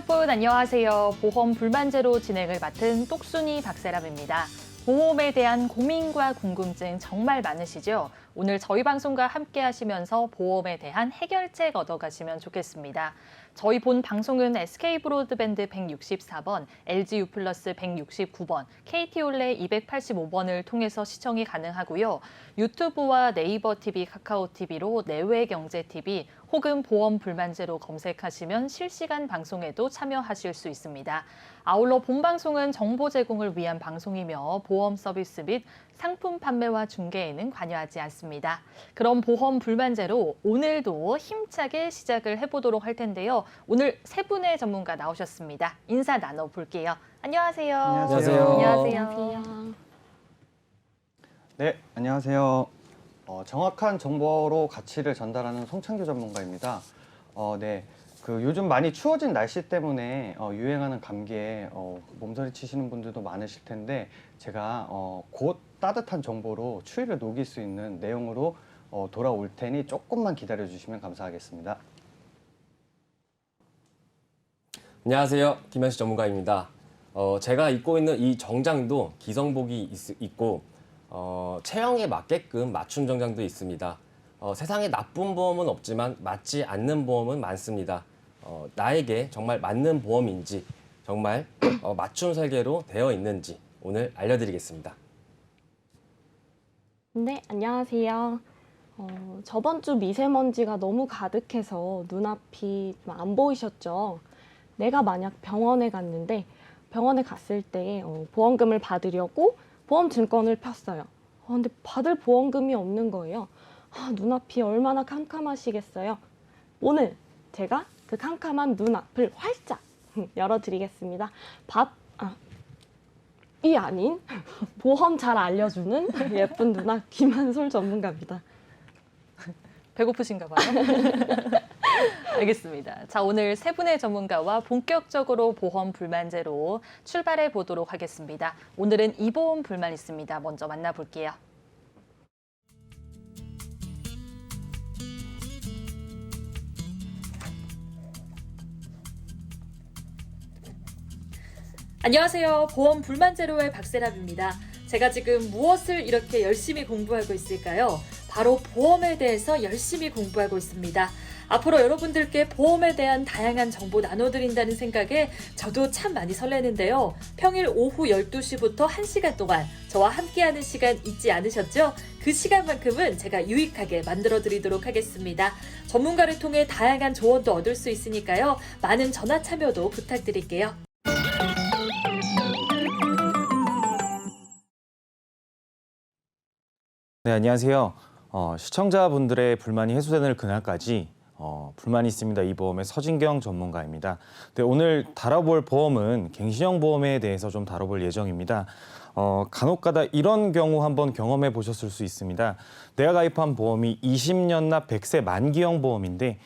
여러분 안녕하세요. 보험 불만제로 진행을 맡은 똑순이 박세람입니다. 보험에 대한 고민과 궁금증 정말 많으시죠? 오늘 저희 방송과 함께 하시면서 보험에 대한 해결책 얻어가시면 좋겠습니다. 저희 본 방송은 SK브로드밴드 164번, LGU 플러스 169번, KT올레 285번을 통해서 시청이 가능하고요. 유튜브와 네이버 TV, 카카오 TV로 내외경제TV 혹은 보험 불만제로 검색하시면 실시간 방송에도 참여하실 수 있습니다. 아울러 본 방송은 정보 제공을 위한 방송이며 보험 서비스 및 상품 판매와 중개에는 관여하지 않습니다. 그럼 보험 불만제로 오늘도 힘차게 시작을 해보도록 할 텐데요. 오늘 세 분의 전문가 나오셨습니다. 인사 나눠볼게요. 안녕하세요. 안녕하세요. 안녕하세요. 네, 안녕하세요. 정확한 정보로 가치를 전달하는 송창규 전문가입니다. 요즘 많이 추워진 날씨 때문에 유행하는 감기에 몸서리 치시는 분들도 많으실 텐데 제가 곧 따뜻한 정보로 추위를 녹일 수 있는 내용으로 돌아올 테니 조금만 기다려 주시면 감사하겠습니다. 안녕하세요. 김현식 전문가입니다. 제가 입고 있는 이 정장도 기성복이 있고 체형에 맞게끔 맞춤 정장도 있습니다. 세상에 나쁜 보험은 없지만 맞지 않는 보험은 많습니다. 나에게 정말 맞는 보험인지 정말 맞춤 설계로 되어 있는지 오늘 알려드리겠습니다. 네, 안녕하세요. 저번 주 미세먼지가 너무 가득해서 눈앞이 안 보이셨죠? 내가 만약 병원에 갔는데 병원에 갔을 때 보험금을 받으려고 보험 증권을 폈어요. 근데 받을 보험금이 없는 거예요. 눈앞이 얼마나 캄캄하시겠어요? 오늘 제가 그 캄캄한 눈앞을 활짝 열어드리겠습니다. 이 아닌 보험 잘 알려주는 예쁜 누나 김한솔 전문가입니다. 배고프신가 봐요. 알겠습니다. 자, 오늘 세 분의 전문가와 본격적으로 보험 불만제로 출발해 보도록 하겠습니다. 오늘은 이 보험 불만 있습니다. 먼저 만나볼게요. 안녕하세요. 보험 불만제로의 박세람입니다. 제가 지금 무엇을 이렇게 열심히 공부하고 있을까요? 바로 보험에 대해서 열심히 공부하고 있습니다. 앞으로 여러분들께 보험에 대한 다양한 정보 나눠드린다는 생각에 저도 참 많이 설레는데요. 평일 오후 12시부터 1시간 동안 저와 함께하는 시간 잊지 않으셨죠? 그 시간만큼은 제가 유익하게 만들어드리도록 하겠습니다. 전문가를 통해 다양한 조언도 얻을 수 있으니까요. 많은 전화 참여도 부탁드릴게요. 네, 안녕하세요. 시청자분들의 불만이 해소되는 그날까지 불만이 있습니다. 이 보험의 서진경 전문가입니다. 네, 오늘 다뤄볼 보험은 갱신형 보험에 대해서 좀 다뤄볼 예정입니다. 간혹가다 이런 경우 한번 경험해 보셨을 수 있습니다. 내가 가입한 보험이 20년 납 100세 만기형 보험인데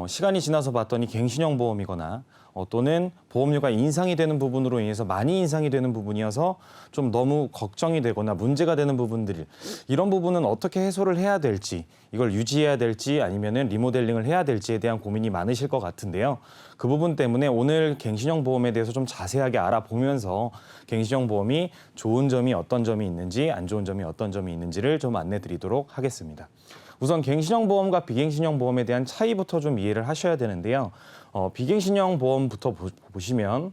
시간이 지나서 봤더니 갱신형 보험이거나 또는 보험료가 인상이 되는 부분으로 인해서 많이 인상이 되는 부분이어서 좀 너무 걱정이 되거나 문제가 되는 부분들, 이런 부분은 어떻게 해소를 해야 될지, 이걸 유지해야 될지 아니면은 리모델링을 해야 될지에 대한 고민이 많으실 것 같은데요. 그 부분 때문에 오늘 갱신형 보험에 대해서 좀 자세하게 알아보면서 갱신형 보험이 좋은 점이 어떤 점이 있는지 안 좋은 점이 어떤 점이 있는지를 좀 안내 드리도록 하겠습니다. 우선 갱신형 보험과 비갱신형 보험에 대한 차이부터 좀 이해를 하셔야 되는데요. 비갱신형 보험부터 보시면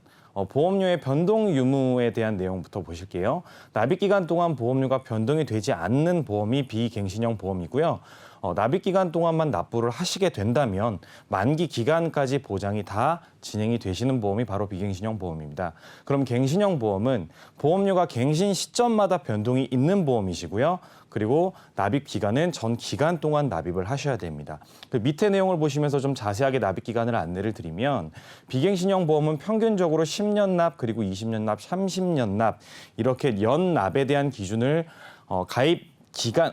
보험료의 변동 유무에 대한 내용부터 보실게요. 납입 기간 동안 보험료가 변동이 되지 않는 보험이 비갱신형 보험이고요. 납입 기간 동안만 납부를 하시게 된다면 만기 기간까지 보장이 다 진행이 되시는 보험이 바로 비갱신형 보험입니다. 그럼 갱신형 보험은 보험료가 갱신 시점마다 변동이 있는 보험이시고요. 그리고 납입 기간은 전 기간 동안 납입을 하셔야 됩니다. 그 밑에 내용을 보시면서 좀 자세하게 납입 기간을 안내를 드리면 비갱신형 보험은 평균적으로 10년 납 그리고 20년 납, 30년 납 이렇게 연 납에 대한 기준을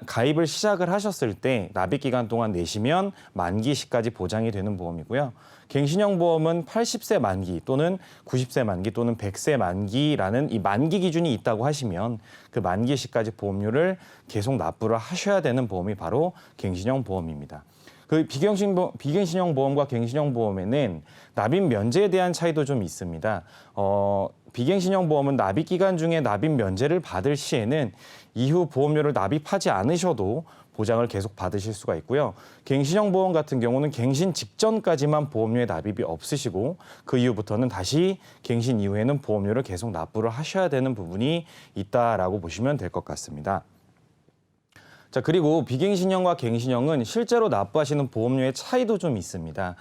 가입을 시작을 하셨을 때 납입 기간 동안 내시면 만기 시까지 보장이 되는 보험이고요. 갱신형 보험은 80세 만기 또는 90세 만기 또는 100세 만기라는 이 만기 기준이 있다고 하시면 그 만기 시까지 보험료를 계속 납부를 하셔야 되는 보험이 바로 갱신형 보험입니다. 그 비갱신형 보험과 갱신형 보험에는 납입 면제에 대한 차이도 좀 있습니다. 비갱신형 보험은 납입 기간 중에 납입 면제를 받을 시에는 이후 보험료를 납입하지 않으셔도 보장을 계속 받으실 수가 있고요. 갱신형 보험 같은 경우는 갱신 직전까지만 보험료의 납입이 없으시고 그 이후부터는 다시 갱신 이후에는 보험료를 계속 납부를 하셔야 되는 부분이 있다라고 보시면 될 것 같습니다. 자, 그리고 비갱신형과 갱신형은 실제로 납부하시는 보험료의 차이도 좀 있습니다.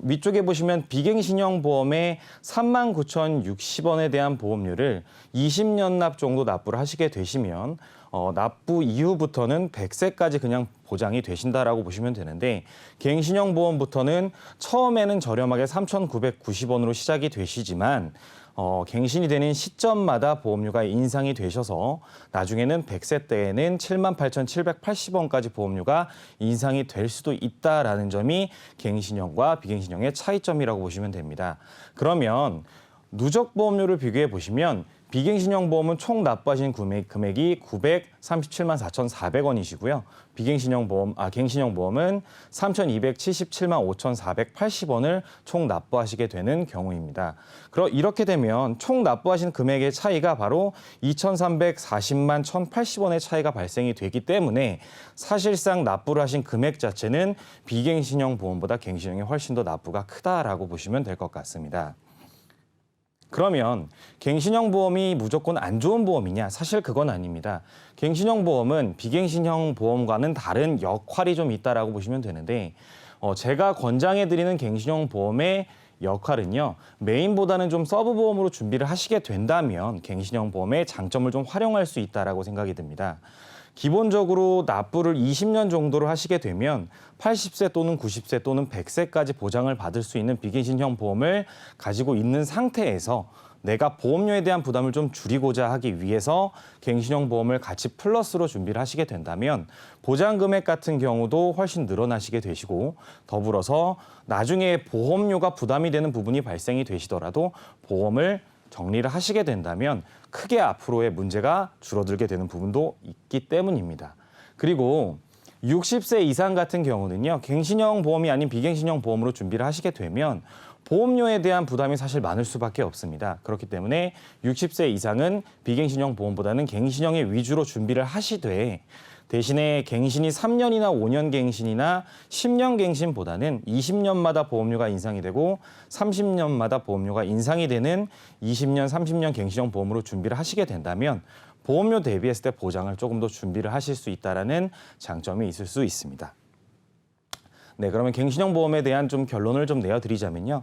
위쪽에 보시면 비갱신형 보험의 39,060원에 대한 보험료를 20년 납 정도 납부를 하시게 되시면 납부 이후부터는 100세까지 그냥 보장이 되신다라고 보시면 되는데 갱신형 보험부터는 처음에는 저렴하게 3,990원으로 시작이 되시지만 갱신이 되는 시점마다 보험료가 인상이 되셔서 나중에는 100세 때에는 78,780원까지 보험료가 인상이 될 수도 있다라는 점이 갱신형과 비갱신형의 차이점이라고 보시면 됩니다. 그러면 누적 보험료를 비교해 보시면 비갱신형 보험은 총 납부하신 금액이 937만 4,400원이시고요. 갱신형 보험은 3,277만 5,480원을 총 납부하시게 되는 경우입니다. 이렇게 되면 총 납부하신 금액의 차이가 바로 2,340만 1,080원의 차이가 발생이 되기 때문에 사실상 납부를 하신 금액 자체는 비갱신형 보험보다 갱신형이 훨씬 더 납부가 크다라고 보시면 될 것 같습니다. 그러면 갱신형 보험이 무조건 안 좋은 보험이냐? 사실 그건 아닙니다. 갱신형 보험은 비갱신형 보험과는 다른 역할이 좀 있다라고 보시면 되는데 제가 권장해드리는 갱신형 보험의 역할은요. 메인보다는 좀 서브 보험으로 준비를 하시게 된다면 갱신형 보험의 장점을 좀 활용할 수 있다라고 생각이 듭니다. 기본적으로 납부를 20년 정도를 하시게 되면 80세 또는 90세 또는 100세까지 보장을 받을 수 있는 비갱신형 보험을 가지고 있는 상태에서 내가 보험료에 대한 부담을 좀 줄이고자 하기 위해서 갱신형 보험을 같이 플러스로 준비를 하시게 된다면 보장 금액 같은 경우도 훨씬 늘어나시게 되시고 더불어서 나중에 보험료가 부담이 되는 부분이 발생이 되시더라도 보험을 정리를 하시게 된다면 크게 앞으로의 문제가 줄어들게 되는 부분도 있기 때문입니다. 그리고 60세 이상 같은 경우는요. 갱신형 보험이 아닌 비갱신형 보험으로 준비를 하시게 되면 보험료에 대한 부담이 사실 많을 수밖에 없습니다. 그렇기 때문에 60세 이상은 비갱신형 보험보다는 갱신형의 위주로 준비를 하시되 대신에 갱신이 3년이나 5년 갱신이나 10년 갱신보다는 20년마다 보험료가 인상이 되고 30년마다 보험료가 인상이 되는 20년, 30년 갱신형 보험으로 준비를 하시게 된다면 보험료 대비했을 때 보장을 조금 더 준비를 하실 수 있다는 장점이 있을 수 있습니다. 네, 그러면 갱신형 보험에 대한 좀 결론을 좀 내어드리자면요.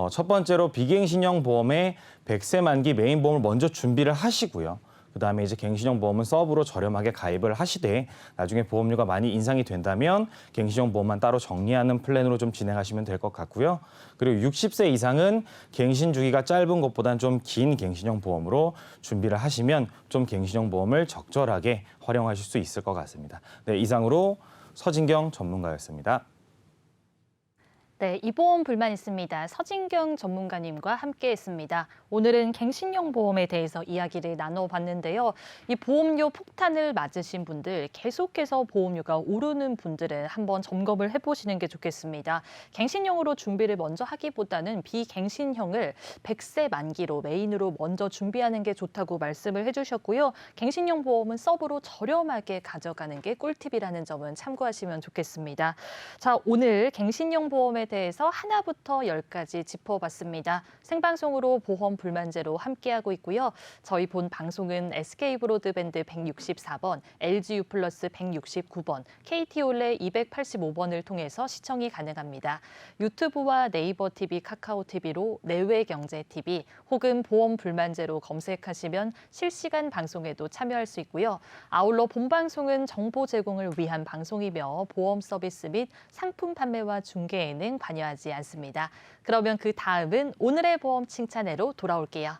첫 번째로 비갱신형 보험의 100세 만기 메인 보험을 먼저 준비를 하시고요. 그다음에 이제 갱신형 보험은 서브로 저렴하게 가입을 하시되 나중에 보험료가 많이 인상이 된다면 갱신형 보험만 따로 정리하는 플랜으로 좀 진행하시면 될 것 같고요. 그리고 60세 이상은 갱신 주기가 짧은 것보다는 좀 긴 갱신형 보험으로 준비를 하시면 좀 갱신형 보험을 적절하게 활용하실 수 있을 것 같습니다. 네, 이상으로 서진경 전문가였습니다. 네, 이 보험 불만 있습니다. 서진경 전문가님과 함께했습니다. 오늘은 갱신형 보험에 대해서 이야기를 나눠봤는데요. 이 보험료 폭탄을 맞으신 분들, 계속해서 보험료가 오르는 분들은 한번 점검을 해보시는 게 좋겠습니다. 갱신형으로 준비를 먼저 하기보다는 비갱신형을 100세 만기로 메인으로 먼저 준비하는 게 좋다고 말씀을 해주셨고요. 갱신형 보험은 서브로 저렴하게 가져가는 게 꿀팁이라는 점은 참고하시면 좋겠습니다. 자, 오늘 갱신형 보험에 대해서 하나부터 열까지 짚어봤습니다. 생방송으로 보험 불만제로 함께하고 있고요. 저희 본 방송은 SK브로드밴드 164번, LGU 플러스 169번, KT올레 285번을 통해서 시청이 가능합니다. 유튜브와 네이버 TV, 카카오 TV로 내외경제TV 혹은 보험 불만제로 검색하시면 실시간 방송에도 참여할 수 있고요. 아울러 본 방송은 정보 제공을 위한 방송이며 보험 서비스 및 상품 판매와 중개에는 관여하지 않습니다. 그러면 그 다음은 오늘의 보험 칭찬회로 돌아올게요.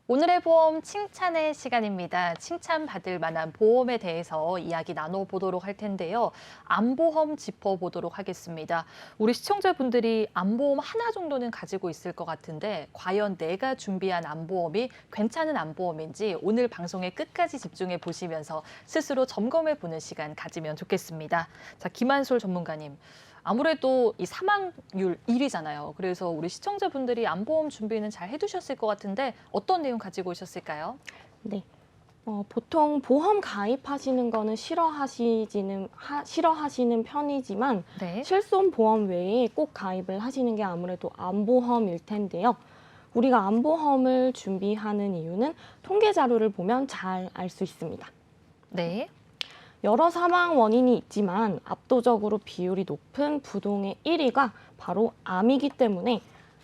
오늘의 보험 칭찬의 시간입니다. 칭찬받을 만한 보험에 대해서 이야기 나눠보도록 할 텐데요. 암보험 짚어보도록 하겠습니다. 우리 시청자분들이 암보험 하나 정도는 가지고 있을 것 같은데 과연 내가 준비한 암보험이 괜찮은 암보험인지 오늘 방송의 끝까지 집중해 보시면서 스스로 점검해 보는 시간 가지면 좋겠습니다. 자, 김한솔 전문가님. 아무래도 이 사망률 1위잖아요. 그래서 우리 시청자분들이 암보험 준비는 잘 해두셨을 것 같은데 어떤 내용 가지고 오셨을까요? 네. 보통 보험 가입하시는 거는 싫어하시는 편이지만 네. 실손보험 외에 꼭 가입을 하시는 게 아무래도 암보험일 텐데요. 우리가 암보험을 준비하는 이유는 통계 자료를 보면 잘 알 수 있습니다. 네. 여러 사망 원인이 있지만 압도적으로 비율이 높은 부동의 1위가 바로 암이기 때문에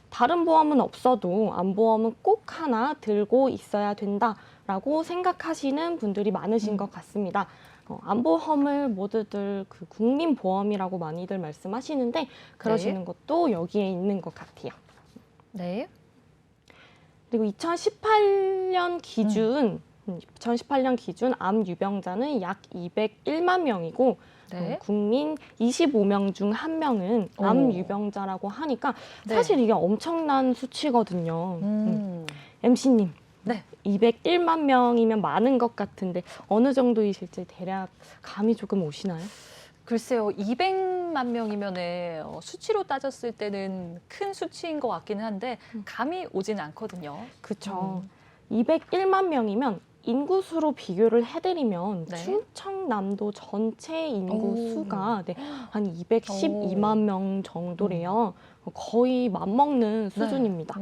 다른 보험은 없어도 암보험은 꼭 하나 들고 있어야 된다라고 생각하시는 분들이 많으신 것 같습니다. 암보험을 모두들 그 국민보험이라고 많이들 말씀하시는데 그러시는 것도 여기에 있는 것 같아요. 네. 그리고 2018년 기준 암 유병자는 약 201만 명이고 네. 국민 25명 중 1명은 암 유병자라고 하니까 네. 사실 이게 엄청난 수치거든요. MC님, 네. 201만 명이면 많은 것 같은데 어느 정도이실지 대략 감이 조금 오시나요? 글쎄요, 200만 명이면은 수치로 따졌을 때는 큰 수치인 것 같기는 한데 감이 오지는 않거든요. 그렇죠. 201만 명이면 인구수로 비교를 해드리면 네. 충청남도 전체 인구 오. 수가 한 212만 명 정도래요. 거의 맞먹는 수준입니다.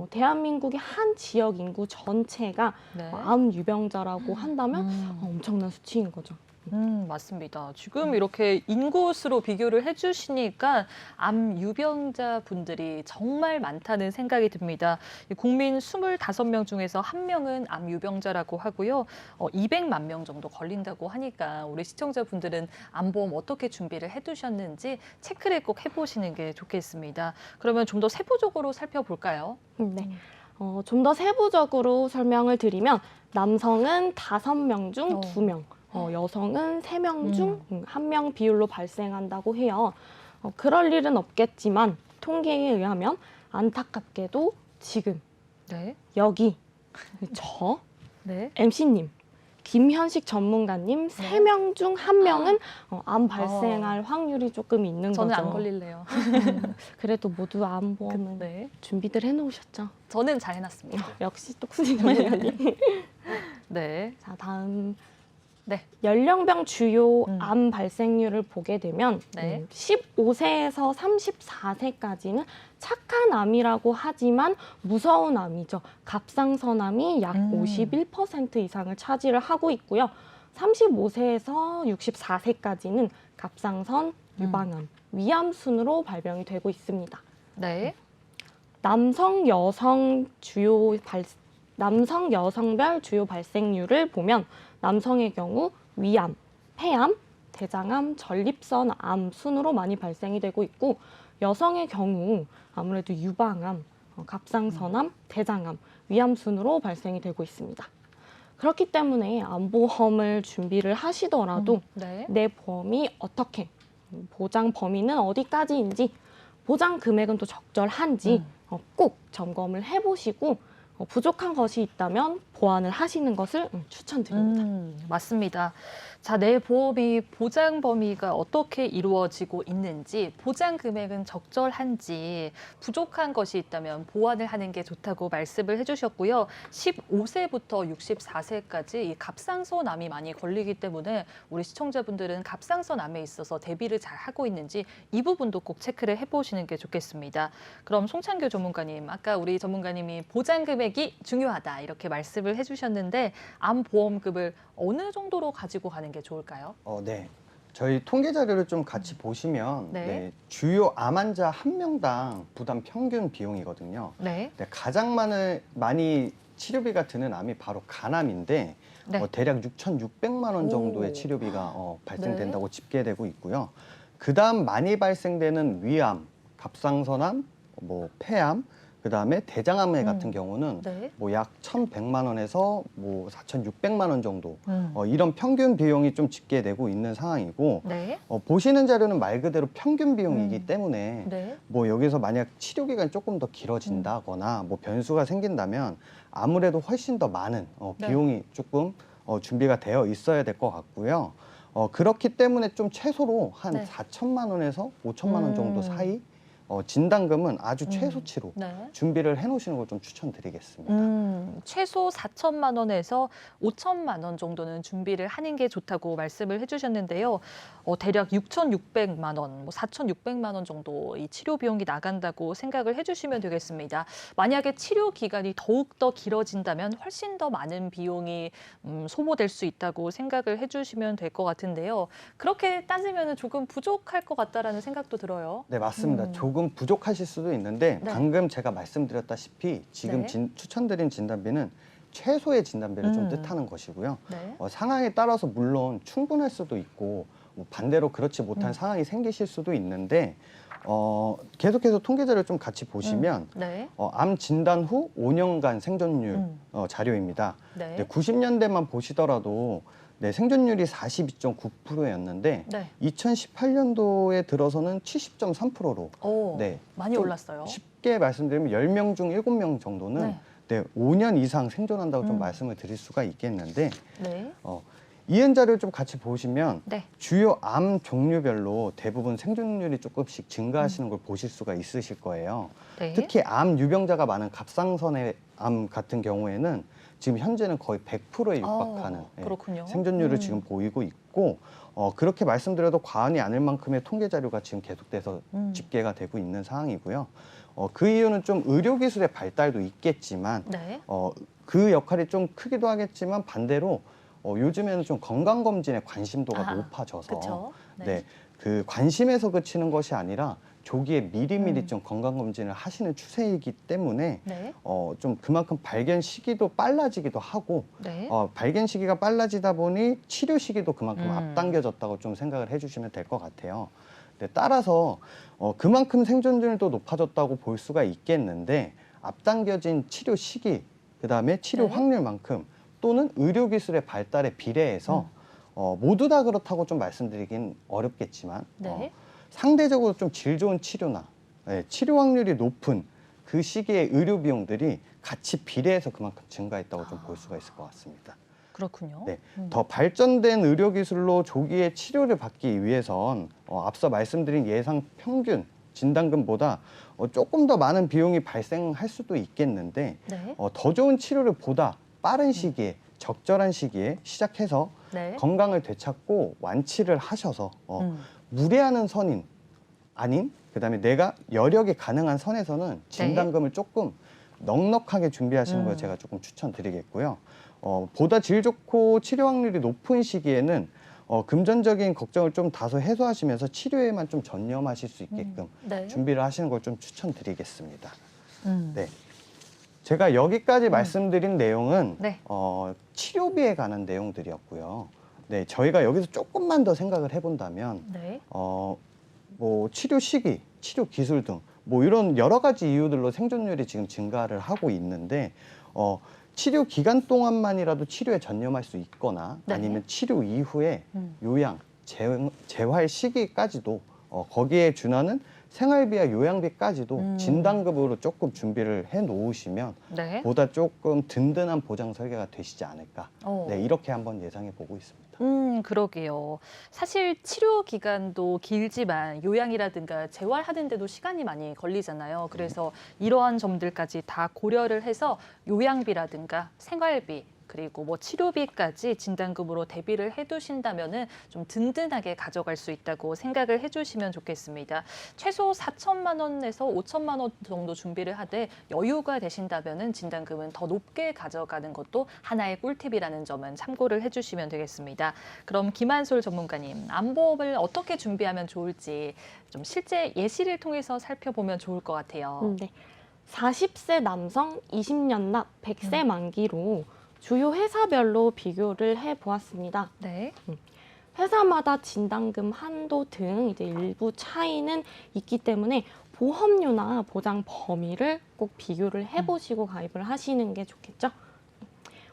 대한민국의 한 지역 인구 전체가 네. 암 유병자라고 한다면 엄청난 수치인 거죠. 맞습니다. 지금 이렇게 인구수로 비교를 해주시니까 암 유병자 분들이 정말 많다는 생각이 듭니다. 국민 25명 중에서 1명은 암 유병자라고 하고요. 200만 명 정도 걸린다고 하니까 우리 시청자분들은 암보험 어떻게 준비를 해두셨는지 체크를 꼭 해보시는 게 좋겠습니다. 그러면 좀 더 세부적으로 살펴볼까요? 네. 좀 더 세부적으로 설명을 드리면 남성은 5명 중 2명, 여성은 3명 중 1명 비율로 발생한다고 해요. 그럴 일은 없겠지만 통계에 의하면 안타깝게도 지금 네. 여기 저 네. MC님, 김현식 전문가님 3명 중 1명은 암 발생할 확률이 조금 있는 저는 거죠. 안 걸릴래요. 그래도 모두 암보험은 네. 준비들 해놓으셨죠? 저는 잘 해놨습니다. 역시 똑순이 전문가님. 네. 자, 다음 네. 연령별 주요 암 발생률을 보게 되면 네. 15세에서 34세까지는 착한 암이라고 하지만 무서운 암이죠. 갑상선암이 약 51% 이상을 차지를 하고 있고요. 35세에서 64세까지는 갑상선, 유방암, 위암 순으로 발병이 되고 있습니다. 네. 남성, 여성별 주요 발생률을 보면 남성의 경우 위암, 폐암, 대장암, 전립선암 순으로 많이 발생이 되고 있고 여성의 경우 아무래도 유방암, 갑상선암, 대장암, 위암 순으로 발생이 되고 있습니다. 그렇기 때문에 암보험을 준비를 하시더라도 네. 내 보험이 어떻게, 보장 범위는 어디까지인지, 보장 금액은 또 적절한지 꼭 점검을 해보시고 부족한 것이 있다면 보완을 하시는 것을 추천드립니다. 맞습니다. 자, 내 보험이 보장 범위가 어떻게 이루어지고 있는지, 보장 금액은 적절한지, 부족한 것이 있다면 보완을 하는 게 좋다고 말씀을 해주셨고요. 15세부터 64세까지 이 갑상선암이 많이 걸리기 때문에 우리 시청자분들은 갑상선암에 있어서 대비를 잘 하고 있는지 이 부분도 꼭 체크를 해보시는 게 좋겠습니다. 그럼 송창규 전문가님, 아까 우리 전문가님이 보장 금액이 중요하다 이렇게 말씀을 해주셨는데 암 보험급을 어느 정도로 가지고 가는 게 좋을까요? 네. 저희 통계 자료를 좀 같이 보시면 네. 주요 암 환자 1명당 부담 평균 비용이거든요. 네. 가장 많이 치료비가 드는 암이 바로 간암인데 네. 대략 6,600만 원 정도의 오. 치료비가 발생된다고 집계되고 있고요. 그다음 많이 발생되는 위암, 갑상선암, 폐암, 그다음에 대장암 같은 경우는 네. 뭐 약 1,100만 원에서 뭐 4,600만 원 정도 음. 이런 평균 비용이 좀 집계되고 있는 상황이고 네. 보시는 자료는 말 그대로 평균 비용이기 때문에 네. 뭐 여기서 만약 치료 기간이 조금 더 길어진다거나 뭐 변수가 생긴다면 아무래도 훨씬 더 많은 네. 비용이 조금 준비가 되어 있어야 될 것 같고요. 그렇기 때문에 좀 최소로 한 네. 4천만 원에서 5천만 원 정도 음. 사이 진단금은 아주 최소치로 네. 준비를 해놓으시는 걸 좀 추천드리겠습니다. 최소 4천만 원에서 5천만 원 정도는 준비를 하는 게 좋다고 말씀을 해주셨는데요. 대략 6,600만 원, 뭐 4,600만 원 정도 이 치료 비용이 나간다고 생각을 해주시면 되겠습니다. 만약에 치료 기간이 더욱 더 길어진다면 훨씬 더 많은 비용이 소모될 수 있다고 생각을 해주시면 될 것 같은데요. 그렇게 따지면 조금 부족할 것 같다라는 생각도 들어요. 네, 맞습니다. 조금 부족하실 수도 있는데 네. 방금 제가 말씀드렸다시피 지금 네. 추천드린 진단비는 최소의 진단비를 좀 음. 뜻하는 것이고요. 네. 상황에 따라서 물론 충분할 수도 있고 뭐 반대로 그렇지 못한 상황이 생기실 수도 있는데 계속해서 통계 자료 좀 같이 보시면 네. 암 진단 후 5년간 생존율 자료입니다. 네. 네, 90년대만 보시더라도 네, 생존율이 42.9%였는데 네. 2018년도에 들어서는 70.3%로 오, 네, 많이 좀 올랐어요. 쉽게 말씀드리면 10명 중 7명 정도는 네. 네, 5년 이상 생존한다고 좀 말씀을 드릴 수가 있겠는데 네. 이은 자료를 좀 같이 보시면 네. 주요 암 종류별로 대부분 생존율이 조금씩 증가하시는 걸 보실 수가 있으실 거예요. 네. 특히 암 유병자가 많은 갑상선의 암 같은 경우에는 지금 현재는 거의 100%에 육박하는 그렇군요. 생존율을 지금 보이고 있고 그렇게 말씀드려도 과언이 아닐 만큼의 통계 자료가 지금 계속돼서 집계가 되고 있는 상황이고요. 그 이유는 좀 의료기술의 발달도 있겠지만 네. 그 역할이 좀 크기도 하겠지만 반대로 요즘에는 좀 건강검진의 관심도가 높아져서 그쵸. 네, 그 관심에서 그치는 것이 아니라 조기에 미리미리 좀 건강검진을 하시는 추세이기 때문에 네. 좀 그만큼 발견 시기도 빨라지기도 하고 네. 발견 시기가 빨라지다 보니 치료 시기도 그만큼 앞당겨졌다고 좀 생각을 해주시면 될 것 같아요. 네, 따라서 그만큼 생존율도 높아졌다고 볼 수가 있겠는데 앞당겨진 치료 시기, 그다음에 치료 네. 확률만큼 또는 의료기술의 발달에 비례해서 모두 다 그렇다고 좀 말씀드리긴 어렵겠지만 네. 상대적으로 좀 질 좋은 치료나 치료 확률이 높은 그 시기의 의료 비용들이 같이 비례해서 그만큼 증가했다고 좀 볼 수가 있을 것 같습니다. 그렇군요. 네, 더 발전된 의료기술로 조기에 치료를 받기 위해선 앞서 말씀드린 예상 평균 진단금보다 조금 더 많은 비용이 발생할 수도 있겠는데 네. 더 좋은 치료를 보다 빠른 시기에 적절한 시기에 시작해서 네. 건강을 되찾고 완치를 하셔서 음. 무리하는 선인 아닌 그다음에 내가 여력이 가능한 선에서는 진단금을 조금 넉넉하게 준비하시는 걸 제가 조금 추천드리겠고요. 보다 질 좋고 치료 확률이 높은 시기에는 금전적인 걱정을 좀 다소 해소하시면서 치료에만 좀 전념하실 수 있게끔 네. 준비를 하시는 걸 좀 추천드리겠습니다. 음. 네. 제가 여기까지 말씀드린 내용은 네. 치료비에 관한 내용들이었고요. 네, 저희가 여기서 조금만 더 생각을 해본다면 네. 뭐 치료 시기, 치료 기술 등 뭐 이런 여러 가지 이유들로 생존율이 지금 증가를 하고 있는데 치료 기간 동안만이라도 치료에 전념할 수 있거나 네. 아니면 치료 이후에 요양, 재활 시기까지도 거기에 준하는 생활비와 요양비까지도 진단급으로 조금 준비를 해 놓으시면 네. 보다 조금 든든한 보장 설계가 되시지 않을까. 네, 이렇게 한번 예상해 보고 있습니다. 그러게요. 사실 치료 기간도 길지만 요양이라든가 재활하는데도 시간이 많이 걸리잖아요. 그래서 이러한 점들까지 다 고려를 해서 요양비라든가 생활비 그리고 뭐 치료비까지 진단금으로 대비를 해두신다면은 좀 든든하게 가져갈 수 있다고 생각을 해주시면 좋겠습니다. 최소 4천만 원에서 5천만 원 정도 준비를 하되 여유가 되신다면은 진단금은 더 높게 가져가는 것도 하나의 꿀팁이라는 점은 참고를 해주시면 되겠습니다. 그럼 김한솔 전문가님, 암보험을 어떻게 준비하면 좋을지 좀 실제 예시를 통해서 살펴보면 좋을 것 같아요. 네. 40세 남성 20년 납 100세 만기로 주요 회사별로 비교를 해보았습니다. 네. 회사마다 진단금 한도 등 이제 일부 차이는 있기 때문에 보험료나 보장 범위를 꼭 비교를 해보시고 가입을 하시는 게 좋겠죠.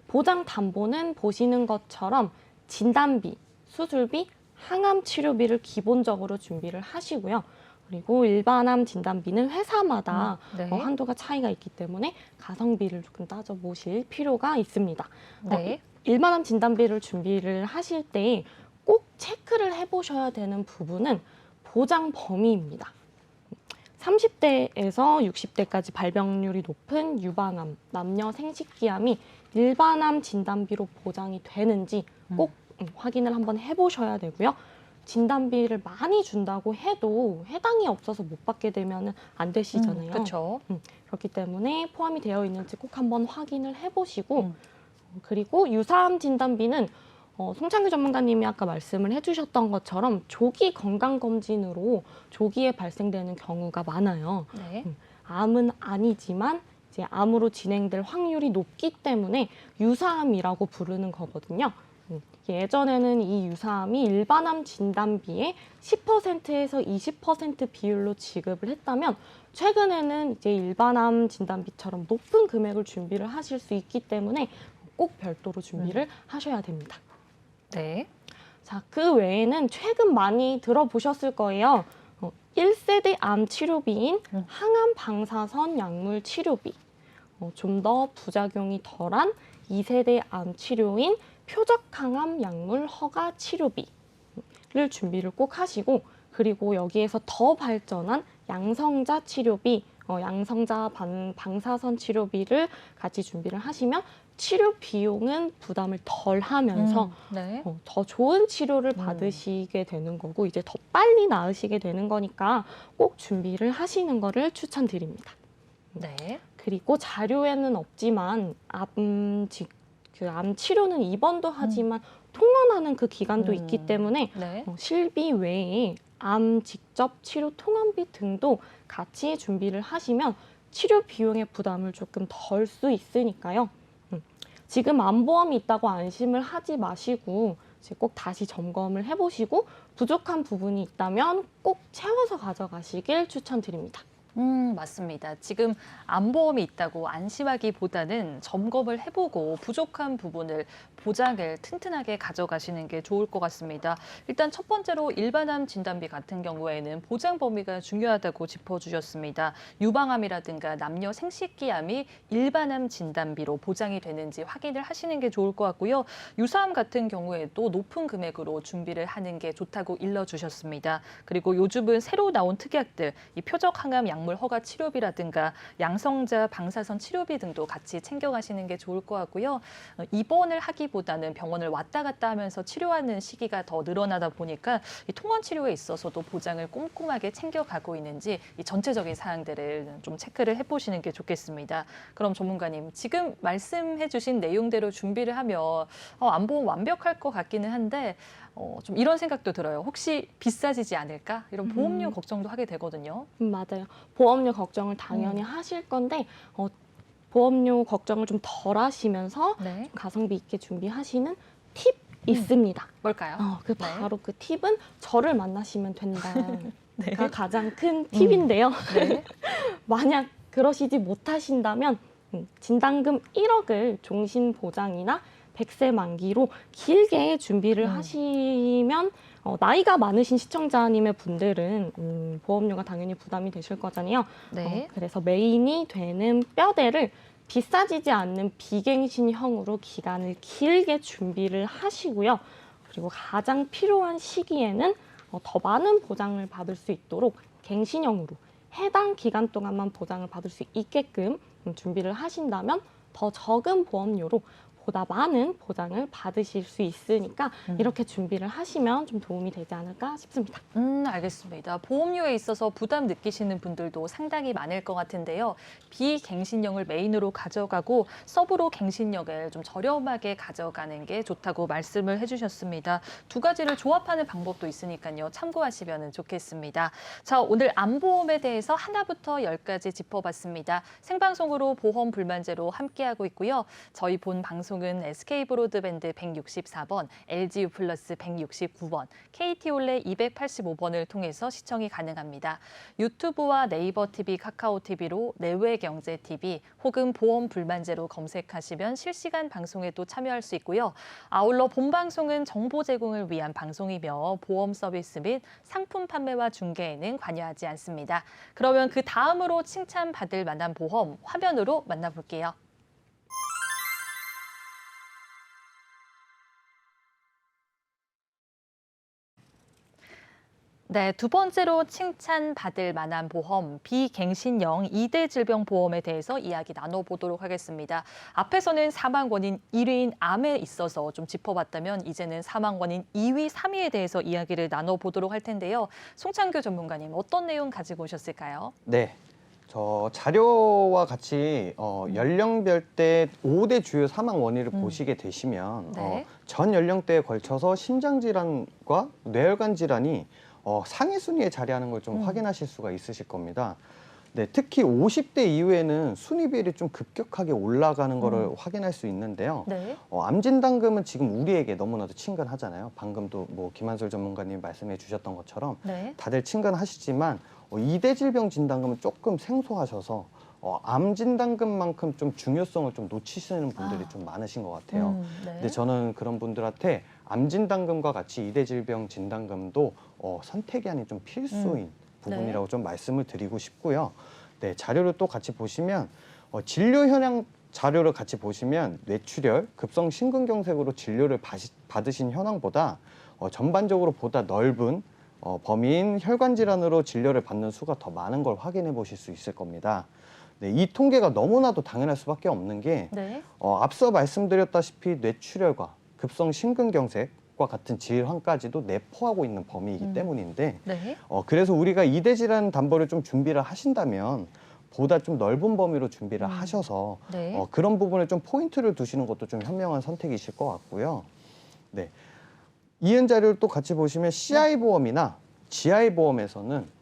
보장 담보는 보시는 것처럼 진단비, 수술비, 항암 치료비를 기본적으로 준비를 하시고요. 그리고 일반암 진단비는 회사마다 네. 한도가 차이가 있기 때문에 가성비를 조금 따져보실 필요가 있습니다. 네. 일반암 진단비를 준비를 하실 때 꼭 체크를 해보셔야 되는 부분은 보장 범위입니다. 30대에서 60대까지 발병률이 높은 유방암, 남녀 생식기암이 일반암 진단비로 보장이 되는지 꼭 확인을 한번 해보셔야 되고요. 진단비를 많이 준다고 해도 해당이 없어서 못 받게 되면 안 되시잖아요. 그렇죠. 그렇기 때문에 포함이 되어 있는지 꼭 한번 확인을 해보시고 그리고 유사암 진단비는 송창규 전문가님이 아까 말씀을 해주셨던 것처럼 조기 건강검진으로 조기에 발생되는 경우가 많아요. 네. 암은 아니지만 이제 암으로 진행될 확률이 높기 때문에 유사암이라고 부르는 거거든요. 예전에는 이 유사암이 일반암 진단비의 10%에서 20% 비율로 지급을 했다면 최근에는 이제 일반암 진단비처럼 높은 금액을 준비를 하실 수 있기 때문에 꼭 별도로 준비를 하셔야 됩니다. 네. 자, 그 외에는 최근 많이 들어보셨을 거예요. 1세대 암 치료비인 항암 방사선 약물 치료비, 좀 더 부작용이 덜한 2세대 암 치료인 표적 항암 약물 허가 치료비를 준비를 꼭 하시고 그리고 여기에서 더 발전한 양성자 치료비, 양성자 방사선 치료비를 같이 준비를 하시면 치료 비용은 부담을 덜 하면서 네. 더 좋은 치료를 받으시게 되는 거고 이제 더 빨리 나으시게 되는 거니까 꼭 준비를 하시는 거를 추천드립니다. 네. 그리고 자료에는 없지만 암 치료는 입원도 하지만 통원하는 그 기간도 있기 때문에 네. 실비 외에 암 직접 치료 통원비 등도 같이 준비를 하시면 치료 비용의 부담을 조금 덜 수 있으니까요. 지금 암보험이 있다고 안심을 하지 마시고 이제 꼭 다시 점검을 해보시고 부족한 부분이 있다면 꼭 채워서 가져가시길 추천드립니다. 맞습니다. 지금 암보험이 있다고 안심하기보다는 점검을 해보고 부족한 부분을 보장을 튼튼하게 가져가시는 게 좋을 것 같습니다. 일단 첫 번째로 일반암 진단비 같은 경우에는 보장 범위가 중요하다고 짚어주셨습니다. 유방암이라든가 남녀 생식기암이 일반암 진단비로 보장이 되는지 확인을 하시는 게 좋을 것 같고요. 유사암 같은 경우에도 높은 금액으로 준비를 하는 게 좋다고 일러주셨습니다. 그리고 요즘은 새로 나온 특약들, 이 표적 항암 약물 허가 치료비라든가 양성자 방사선 치료비 등도 같이 챙겨가시는 게 좋을 것 같고요. 입원을 하기보다는 병원을 왔다 갔다 하면서 치료하는 시기가 더 늘어나다 보니까 이 통원 치료에 있어서도 보장을 꼼꼼하게 챙겨가고 있는지 이 전체적인 사항들을 좀 체크를 해보시는 게 좋겠습니다. 그럼 전문가님, 지금 말씀해주신 내용대로 준비를 하면 암보험 완벽할 것 같기는 한데 좀 이런 생각도 들어요. 혹시 비싸지지 않을까? 이런 보험료 걱정도 하게 되거든요. 맞아요. 보험료 걱정을 당연히 하실 건데 보험료 걱정을 좀 덜 하시면서 네. 가성비 있게 준비하시는 팁 있습니다. 뭘까요? 그 바로 그 팁은 저를 만나시면 된다가 네. 가장 큰 팁인데요. 네. 만약 그러시지 못하신다면 진단금 1억을 종신보장이나 100세 만기로 길게 준비를 하시면 나이가 많으신 시청자님의 분들은 보험료가 당연히 부담이 되실 거잖아요. 네. 그래서 메인이 되는 뼈대를 비싸지지 않는 비갱신형으로 기간을 길게 준비를 하시고요. 그리고 가장 필요한 시기에는 더 많은 보장을 받을 수 있도록 갱신형으로 해당 기간 동안만 보장을 받을 수 있게끔 준비를 하신다면 더 적은 보험료로 보다 많은 보장을 받으실 수 있으니까 이렇게 준비를 하시면 좀 도움이 되지 않을까 싶습니다. 알겠습니다. 보험료에 있어서 부담 느끼시는 분들도 상당히 많을 것 같은데요. 비갱신형을 메인으로 가져가고 서브로 갱신형을 좀 저렴하게 가져가는 게 좋다고 말씀을 해주셨습니다. 두 가지를 조합하는 방법도 있으니까요. 참고하시면 좋겠습니다. 자, 오늘 암보험에 대해서 하나부터 10까지 짚어봤습니다. 생방송으로 보험 불만제로 함께하고 있고요. 저희 본 방송 방송은 SK브로드밴드 164번, LGU 플러스 169번, KT올레 285번을 통해서 시청이 가능합니다. 유튜브와 네이버 TV, 카카오 TV로 내외경제TV 혹은 보험 불만제로 검색하시면 실시간 방송에도 참여할 수 있고요. 아울러 본방송은 정보 제공을 위한 방송이며 보험 서비스 및 상품 판매와 중개에는 관여하지 않습니다. 그러면 그 다음으로 칭찬받을 만한 보험 화면으로 만나볼게요. 네, 두 번째로 칭찬받을 만한 보험, 비갱신형 2대 질병 보험에 대해서 이야기 나눠보도록 하겠습니다. 앞에서는 사망 원인 1위인 암에 있어서 좀 짚어봤다면 이제는 사망 원인 2위, 3위에 대해서 이야기를 나눠보도록 할 텐데요. 송창규 전문가님, 어떤 내용 가지고 오셨을까요? 네. 저 자료와 같이 연령별대 5대 주요 사망 원인을 보시게 되시면 네. 전 연령대에 걸쳐서 심장질환과 뇌혈관 질환이 상위 순위에 자리하는 걸 좀 확인하실 수가 있으실 겁니다. 네, 특히 50대 이후에는 순위 비율이 좀 급격하게 올라가는 거를 확인할 수 있는데요. 네. 암 진단금은 지금 우리에게 너무나도 친근하잖아요. 방금도 뭐 김한솔 전문가님 말씀해 주셨던 것처럼 네. 다들 친근하시지만 2대 질병 진단금은 조금 생소하셔서 암 진단금만큼 좀 중요성을 좀 놓치시는 분들이 좀 많으신 것 같아요. 네. 근데 저는 그런 분들한테 암 진단금과 같이 2대 질병 진단금도 선택이 아닌 좀 필수인 부분이라고 좀 말씀을 드리고 싶고요. 네, 자료를 또 같이 보시면 진료 현황 자료를 같이 보시면 뇌출혈, 급성 심근경색으로 진료를 받으신 현황보다 전반적으로 보다 넓은 범위인 혈관 질환으로 진료를 받는 수가 더 많은 걸 확인해 보실 수 있을 겁니다. 네, 이 통계가 너무나도 당연할 수밖에 없는 게 네. 앞서 말씀드렸다시피 뇌출혈과 급성 심근경색과 같은 질환까지도 내포하고 있는 범위이기 때문인데 네. 그래서 우리가 2대 질환 담보를 좀 준비를 하신다면 보다 좀 넓은 범위로 준비를 하셔서 네. 그런 부분에 좀 포인트를 두시는 것도 좀 현명한 선택이실 것 같고요. 네. 이은 자료를 또 같이 보시면 CI 보험이나 GI 보험에서는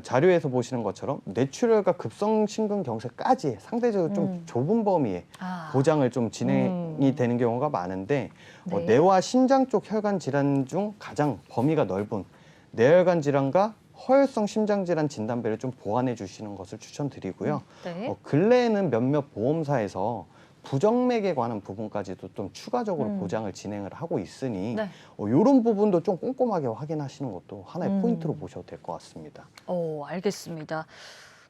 자료에서 보시는 것처럼 뇌출혈과 급성 심근경색까지 상대적으로 좀 좁은 범위에 보장을 좀 진행이 되는 경우가 많은데 네. 뇌와 심장 쪽 혈관 질환 중 가장 범위가 넓은 뇌혈관 질환과 허혈성 심장 질환 진단배를 좀 보완해 주시는 것을 추천드리고요. 네. 근래에는 몇몇 보험사에서 부정맥에 관한 부분까지도 좀 추가적으로 보장을 진행을 하고 있으니 네. 이런 부분도 좀 꼼꼼하게 확인하시는 것도 하나의 포인트로 보셔도 될 것 같습니다. 알겠습니다.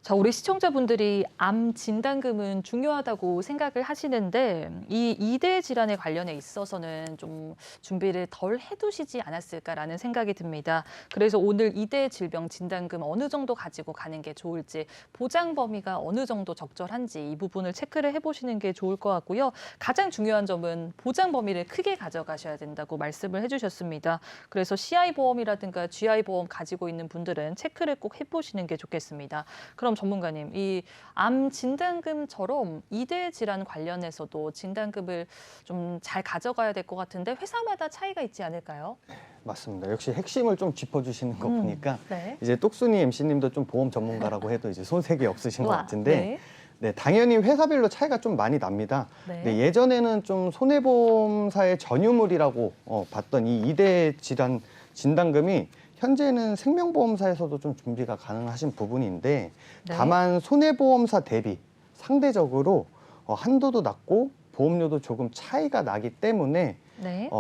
자, 우리 시청자분들이 암 진단금은 중요하다고 생각을 하시는데 이 2대 질환에 관련해 있어서는 좀 준비를 덜 해두시지 않았을까라는 생각이 듭니다. 그래서 오늘 2대 질병 진단금 어느 정도 가지고 가는 게 좋을지, 보장 범위가 어느 정도 적절한지 이 부분을 체크를 해보시는 게 좋을 것 같고요. 가장 중요한 점은 보장 범위를 크게 가져가셔야 된다고 말씀을 해주셨습니다. 그래서 CI 보험이라든가 GI 보험 가지고 있는 분들은 체크를 꼭 해보시는 게 좋겠습니다. 그럼 전문가님, 이 암 진단금처럼 2대 질환 관련해서도 진단금을 좀 잘 가져가야 될 것 같은데 회사마다 차이가 있지 않을까요? 맞습니다. 역시 핵심을 좀 짚어주시는 거 보니까 네. 이제 똑순이 MC님도 좀 보험 전문가라고 해도 이제 손색이 없으신 것 우와, 같은데 네, 당연히 회사별로 차이가 좀 많이 납니다. 네. 네, 예전에는 좀 손해보험사의 전유물이라고 봤던 이 2대 질환 진단금이 현재는 생명보험사에서도 좀 준비가 가능하신 부분인데 네. 다만 손해보험사 대비 상대적으로 한도도 낮고 보험료도 조금 차이가 나기 때문에 네.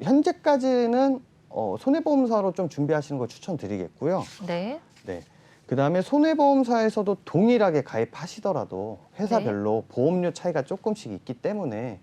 현재까지는 손해보험사로 좀 준비하시는 걸 추천드리겠고요. 네. 네. 그다음에 손해보험사에서도 동일하게 가입하시더라도 회사별로 보험료 차이가 조금씩 있기 때문에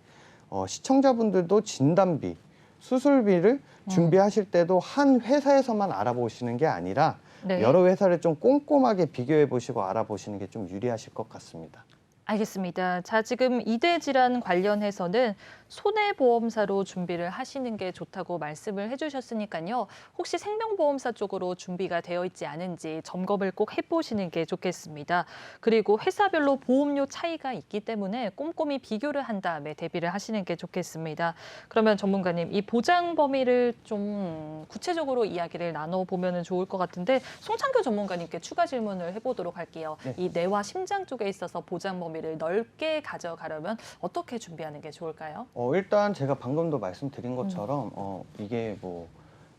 시청자분들도 진단비, 수술비를 준비하실 때도 한 회사에서만 알아보시는 게 아니라 네. 여러 회사를 좀 꼼꼼하게 비교해 보시고 알아보시는 게 좀 유리하실 것 같습니다. 알겠습니다. 자, 지금 2대 질환 관련해서는 손해보험사로 준비를 하시는 게 좋다고 말씀을 해주셨으니까요. 혹시 생명보험사 쪽으로 준비가 되어 있지 않은지 점검을 꼭 해보시는 게 좋겠습니다. 그리고 회사별로 보험료 차이가 있기 때문에 꼼꼼히 비교를 한 다음에 대비를 하시는 게 좋겠습니다. 그러면 전문가님, 이 보장 범위를 좀 구체적으로 이야기를 나눠보면 좋을 것 같은데 송창규 전문가님께 추가 질문을 해보도록 할게요. 네. 이 뇌와 심장 쪽에 있어서 보장 범위 범위를 넓게 가져가려면 어떻게 준비하는 게 좋을까요? 일단 제가 방금도 말씀드린 것처럼 이게 뭐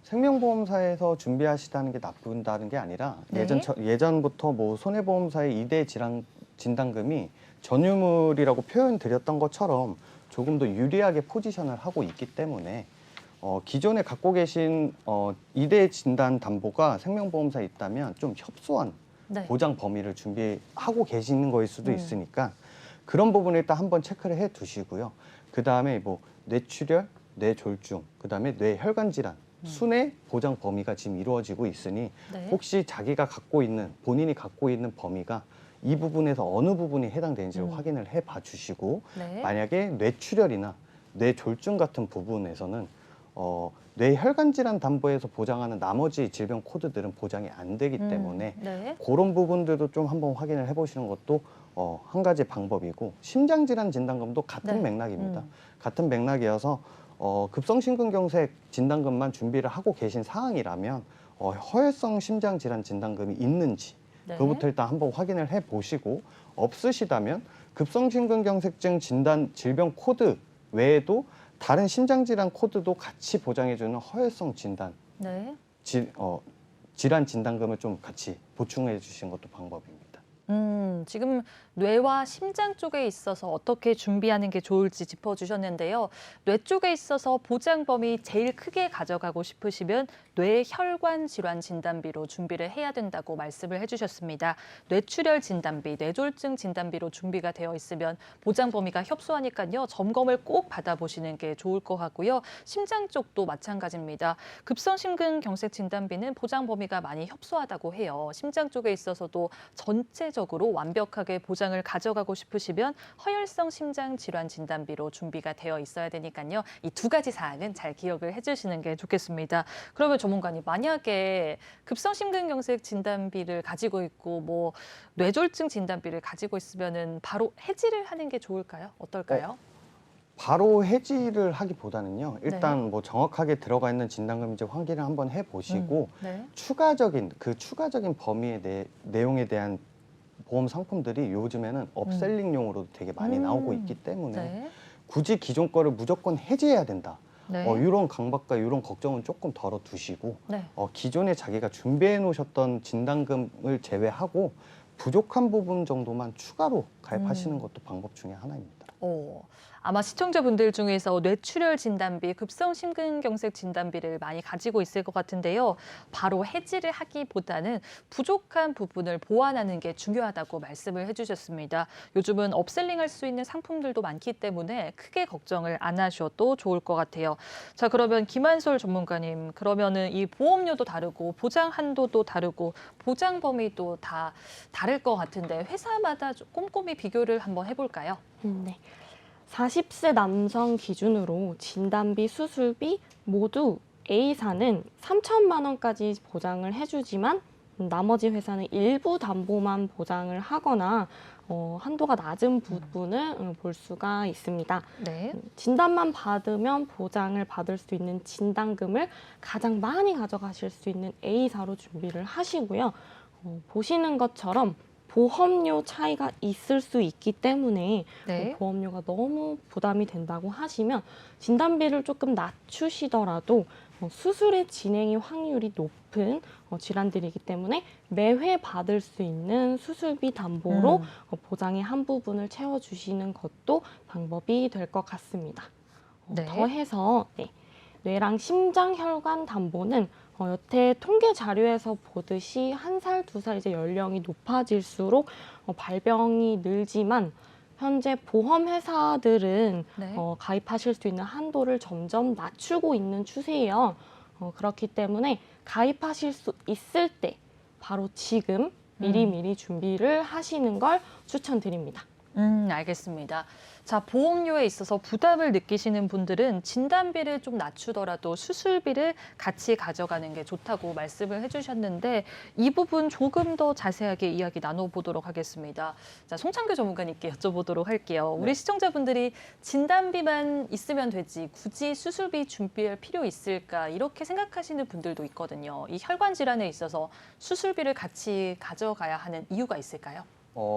생명보험사에서 준비하시다는 게 나쁜다는 게 아니라 네. 예전부터 뭐 손해보험사의 2대 질환 진단금이 전유물이라고 표현드렸던 것처럼 조금 더 유리하게 포지션을 하고 있기 때문에 기존에 갖고 계신 2대 진단 담보가 생명보험사에 있다면 좀 협소한 네. 보장 범위를 준비하고 계시는 거일 수도 있으니까 그런 부분을 일단 한번 체크를 해 두시고요. 그 다음에 뭐 뇌출혈, 뇌졸중, 그 다음에 뇌혈관 질환, 순회 보장 범위가 지금 이루어지고 있으니 네. 혹시 자기가 본인이 갖고 있는 범위가 이 부분에서 어느 부분이 해당되는지를 확인을 해봐 주시고 네. 만약에 뇌출혈이나 뇌졸중 같은 부분에서는 뇌혈관 질환 담보에서 보장하는 나머지 질병 코드들은 보장이 안 되기 때문에 네. 그런 부분들도 좀 한번 확인을 해보시는 것도 한 가지 방법이고 심장질환 진단금도 같은 네. 맥락입니다. 같은 맥락이어서 급성심근경색 진단금만 준비를 하고 계신 상황이라면 허혈성 심장질환 진단금이 있는지 네. 그부터 일단 한번 확인을 해보시고 없으시다면 급성심근경색증 진단 질병 코드 외에도 다른 심장질환 코드도 같이 보장해주는 허혈성 진단 네. 질환 진단금을 좀 같이 보충해 주시는 것도 방법입니다. 지금 뇌와 심장 쪽에 있어서 어떻게 준비하는 게 좋을지 짚어주셨는데요. 뇌 쪽에 있어서 보장 범위 제일 크게 가져가고 싶으시면 뇌혈관 질환 진단비로 준비를 해야 된다고 말씀을 해주셨습니다. 뇌출혈 진단비, 뇌졸중 진단비로 준비가 되어 있으면 보장 범위가 협소하니까요. 점검을 꼭 받아보시는 게 좋을 것 같고요. 심장 쪽도 마찬가지입니다. 급성심근경색 진단비는 보장 범위가 많이 협소하다고 해요. 심장 쪽에 있어서도 전체적으로 완벽하게 보장을 가져가고 싶으시면 허혈성 심장 질환 진단비로 준비가 되어 있어야 되니까요. 이 두 가지 사항은 잘 기억을 해주시는 게 좋겠습니다. 그러면 전문가님, 만약에 급성심근경색 진단비를 가지고 있고 뭐 뇌졸중 진단비를 가지고 있으면은 바로 해지를 하는 게 좋을까요? 어떨까요? 바로 해지를 하기보다는요. 일단 뭐 정확하게 들어가 있는 진단금인지 확인을 한번 해보시고 네. 추가적인 범위의 내용에 대한 보험 상품들이 요즘에는 업셀링용으로도 되게 많이 나오고 있기 때문에 네. 굳이 기존 거를 무조건 해지해야 된다. 네. 이런 강박과 이런 걱정은 조금 덜어두시고 네. 기존에 자기가 준비해 놓으셨던 진단금을 제외하고 부족한 부분 정도만 추가로 가입하시는 것도 방법 중에 하나입니다. 아마 시청자분들 중에서 뇌출혈 진단비, 급성심근경색 진단비를 많이 가지고 있을 것 같은데요. 바로 해지를 하기보다는 부족한 부분을 보완하는 게 중요하다고 말씀을 해주셨습니다. 요즘은 업셀링할 수 있는 상품들도 많기 때문에 크게 걱정을 안 하셔도 좋을 것 같아요. 자, 그러면 김한솔 전문가님, 그러면은 이 보험료도 다르고 보장 한도도 다르고 보장 범위도 다 다를 것 같은데 회사마다 좀 꼼꼼히 비교를 한번 해볼까요? 네. 40세 남성 기준으로 진단비, 수술비 모두 A사는 3천만 원까지 보장을 해주지만 나머지 회사는 일부 담보만 보장을 하거나 한도가 낮은 부분을 볼 수가 있습니다. 네. 진단만 받으면 보장을 받을 수 있는 진단금을 가장 많이 가져가실 수 있는 A사로 준비를 하시고요. 보시는 것처럼 보험료 차이가 있을 수 있기 때문에 네. 보험료가 너무 부담이 된다고 하시면 진단비를 조금 낮추시더라도 수술의 진행이 확률이 높은 질환들이기 때문에 매회 받을 수 있는 수술비 담보로 보장의 한 부분을 채워주시는 것도 방법이 될 것 같습니다. 네. 더해서 뇌랑 심장혈관 담보는 여태 통계 자료에서 보듯이 1살, 2살 이제 연령이 높아질수록 발병이 늘지만 현재 보험 회사들은 네. 가입하실 수 있는 한도를 점점 낮추고 있는 추세예요. 그렇기 때문에 가입하실 수 있을 때 바로 지금 미리미리 준비를 하시는 걸 추천드립니다. 알겠습니다. 자, 보험료에 있어서 부담을 느끼시는 분들은 진단비를 좀 낮추더라도 수술비를 같이 가져가는 게 좋다고 말씀을 해주셨는데 이 부분 조금 더 자세하게 이야기 나눠보도록 하겠습니다. 자, 송창규 전문가님께 여쭤보도록 할게요. 우리 시청자분들이 진단비만 있으면 되지 굳이 수술비 준비할 필요 있을까 이렇게 생각하시는 분들도 있거든요. 이 혈관 질환에 있어서 수술비를 같이 가져가야 하는 이유가 있을까요?